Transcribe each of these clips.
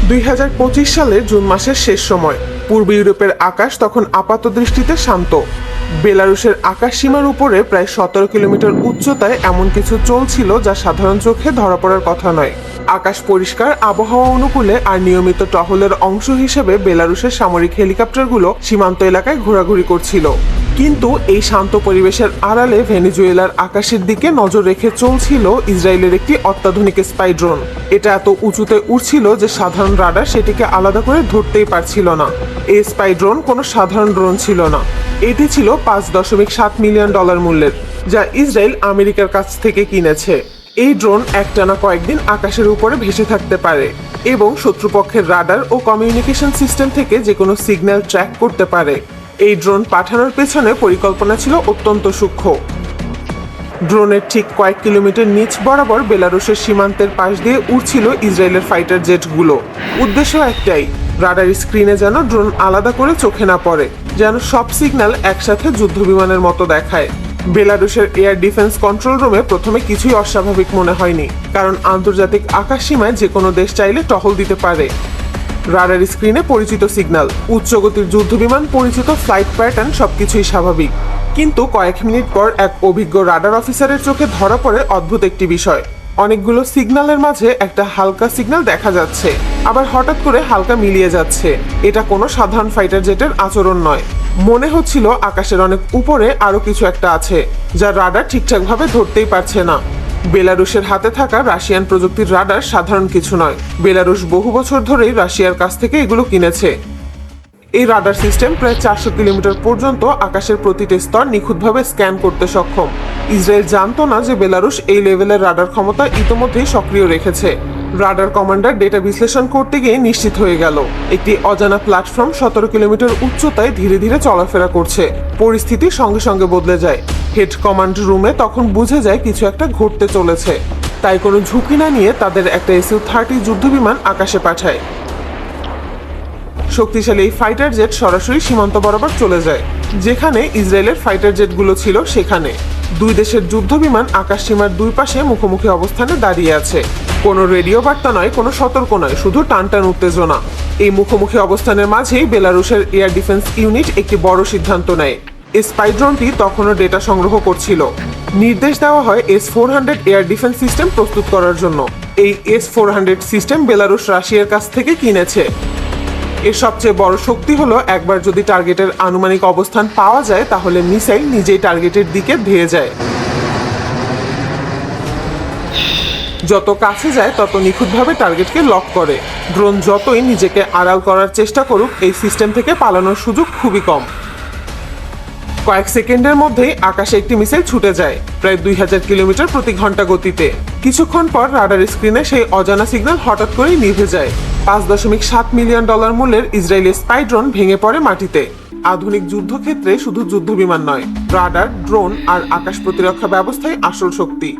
2025 সালের জুন মাসের শেষ সময় পূর্ব ইউরোপের আকাশ তখন আপাতদৃষ্টিতে শান্ত। বেলারুশের আকাশ সীমার উপরে প্রায় 17 কিলোমিটার উচ্চতায় এমন কিছু চলছিল যা সাধারণ চোখে ধরা পড়ার কথা নয়। আকাশ পরিষ্কার, আবহাওয়া অনুকূলে আর নিয়মিত টহলের অংশ হিসেবে বেলারুশের সামরিক হেলিকপ্টারগুলো সীমান্ত এলাকায় ঘোরাঘুরি করছিল। কিন্তু এই শান্ত পরিবেশের আড়ালে ভেনেজুয়েলার আকাশের দিকে নজর রেখে চলছিল ইসরায়েলের একটি অত্যাধুনিক স্পাই ড্রোন। এটা এত উঁচুতে উড়ছিল যে সাধারণ রাডার সেটিকে আলাদা করে ধরতেই পারছিল না। এই স্পাই ড্রোন কোনো সাধারণ ড্রোন ছিল না, এটি ছিল $5.7 মিলিয়ন মূল্যের, যা ইসরায়েল আমেরিকার কাছ থেকে কিনেছে। এই ড্রোন একটানা কয়েকদিন আকাশের উপরে ভেসে থাকতে পারে এবং শত্রুপক্ষের রাডার ও কমিউনিকেশন সিস্টেম থেকে যে কোনো সিগন্যাল ট্র্যাক করতে পারে। এই ড্রোন পাঠানোর পেছনে পরিকল্পনা ছিল অত্যন্ত সূক্ষ্ম। ড্রোনের ঠিক কয়েক কিলোমিটার নিচ বরাবর বেলারুশের সীমান্তের পাশ দিয়ে উড়ছিল ইসরায়েলের ফাইটার জেটগুলো। উদ্দেশ্য একটাই, রাডার স্ক্রিনে যেন ড্রোন আলাদা করে চোখে না পড়ে, যেন সব সিগন্যাল একসাথে যুদ্ধবিমানের মতো দেখায়। বেলারুশের এয়ার ডিফেন্স কন্ট্রোল রুমে প্রথমে কিছুই অস্বাভাবিক মনে হয়নি, কারণ আন্তর্জাতিক আকাশ সীমায় যে কোনো দেশ চাইলে টহল দিতে পারে। রাডার স্ক্রিনে পরিচিত সিগন্যাল, উচ্চগতির যুদ্ধবিমান, পরিচিত ফ্লাইট প্যাটার্ন, সবকিছুই স্বাভাবিক। কিন্তু কয়েক মিনিট পর এক অভিজ্ঞ রাডার অফিসারের চোখে ধরা পড়ে অদ্ভুত একটি বিষয়। অনেকগুলো সিগন্যালের মাঝে একটা হালকা সিগন্যাল দেখা যাচ্ছে, আবার হঠাৎ করে হালকা মিলিয়ে যাচ্ছে। এটা কোনো সাধারণ ফাইটার জেটের আচরণ নয়। মনে হচ্ছিল আকাশের অনেক উপরে আরো কিছু একটা আছে, যা রাডার ঠিকঠাকভাবে ধরতেই পারছে না। বেলারুশের হাতে থাকা রাশিয়ান প্রযুক্তির রাডার সাধারণ কিছু নয়। বেলারুশ বহু বছর ধরেই রাশিয়ার কাছ থেকে এগুলো কিনেছে। এই রাডার সিস্টেম প্রায় 400 কিলোমিটার পর্যন্ত আকাশের প্রতিটি স্তর নিখুঁতভাবে স্ক্যান করতে সক্ষম। ইসরায়েল জানতো না যে বেলারুশ এই লেভেলের রাডার ক্ষমতা ইতোমধ্যেই সক্রিয় রেখেছে। রাডার কমান্ডার ডেটা বিশ্লেষণ করতে গিয়ে নিশ্চিত হয়ে গেল একটি অজানা প্ল্যাটফর্ম 17 কিলোমিটার উচ্চতায় ধীরে ধীরে চলাফেরা করছে। পরিস্থিতি সঙ্গে সঙ্গে বদলে যায়। হেড কমান্ড রুমে তখন বুঝে যায় কিছু একটা ঘটতে চলেছে। তাই কোনো ঝুঁকি না নিয়ে তাদের একটা SU-30 যুদ্ধবিমান আকাশে পাঠায়। শক্তিশালী এই ফাইটার জেট সরাসরি সীমান্ত বরাবর চলে যায়, যেখানে ইসরায়েলের ফাইটার জেটগুলো ছিল সেখানে। দুই দেশের যুদ্ধবিমান আকাশ সীমার দুই পাশে মুখোমুখি অবস্থানে দাঁড়িয়ে আছে। কোনো রেডিও বার্তা নয়, কোনো সতর্ক নয়, শুধু টানটান উত্তেজনা। এই মুখোমুখি অবস্থানের মাঝেই বেলারুশের এয়ার ডিফেন্স ইউনিট একটি বড় সিদ্ধান্ত নেয়। এই স্পাই ড্রোনটি তখনও ডেটা সংগ্রহ করছিল। নির্দেশ দেওয়া হয় S-400 এয়ার ডিফেন্স সিস্টেম প্রস্তুত করার জন্য। এই S-400 সিস্টেম বেলারুশ রাশিয়ার কাছ থেকে কিনেছে। এর সবচেয়ে বড় শক্তি হলো, একবার যদি টার্গেটের আনুমানিক অবস্থান পাওয়া যায় তাহলে মিসাইল নিজেই টার্গেটের দিকে ধেয়ে যায়। যত কাছে যায় তত নিখুঁতভাবে টার্গেটকে লক করে। ড্রোন যতই নিজেকে আড়াল করার চেষ্টা করুক, এই সিস্টেম থেকে পালানোর সুযোগ খুবই কম। কয়েক সেকেন্ডের মধ্যেই আকাশে একটি মিসাইল ছুটে যায় প্রায় 2000 কিলোমিটার প্রতি ঘন্টা গতিতে। কিছুক্ষণ পর রাডার স্ক্রিনে সেই অজানা সিগন্যাল হঠাৎ করেই নিভে যায়। $5.7 মিলিয়ন মূল্যের ইসরায়েলি স্পাই ড্রোন ভেঙে পড়ে মাটিতে। আধুনিক যুদ্ধক্ষেত্রে শুধু যুদ্ধবিমান নয়, রাডার, ড্রোন আর আকাশ প্রতিরক্ষা ব্যবস্থায় আসল শক্তি।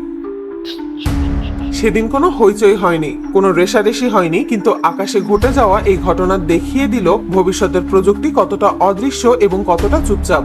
সেদিন কোনো হইচই হয়নি, কোনো রেষারেষি হয়নি, কিন্তু আকাশে ঘটে যাওয়া এই ঘটনা দেখিয়ে দিল ভবিষ্যতের প্রযুক্তি কতটা অদৃশ্য এবং কতটা চুপচাপ।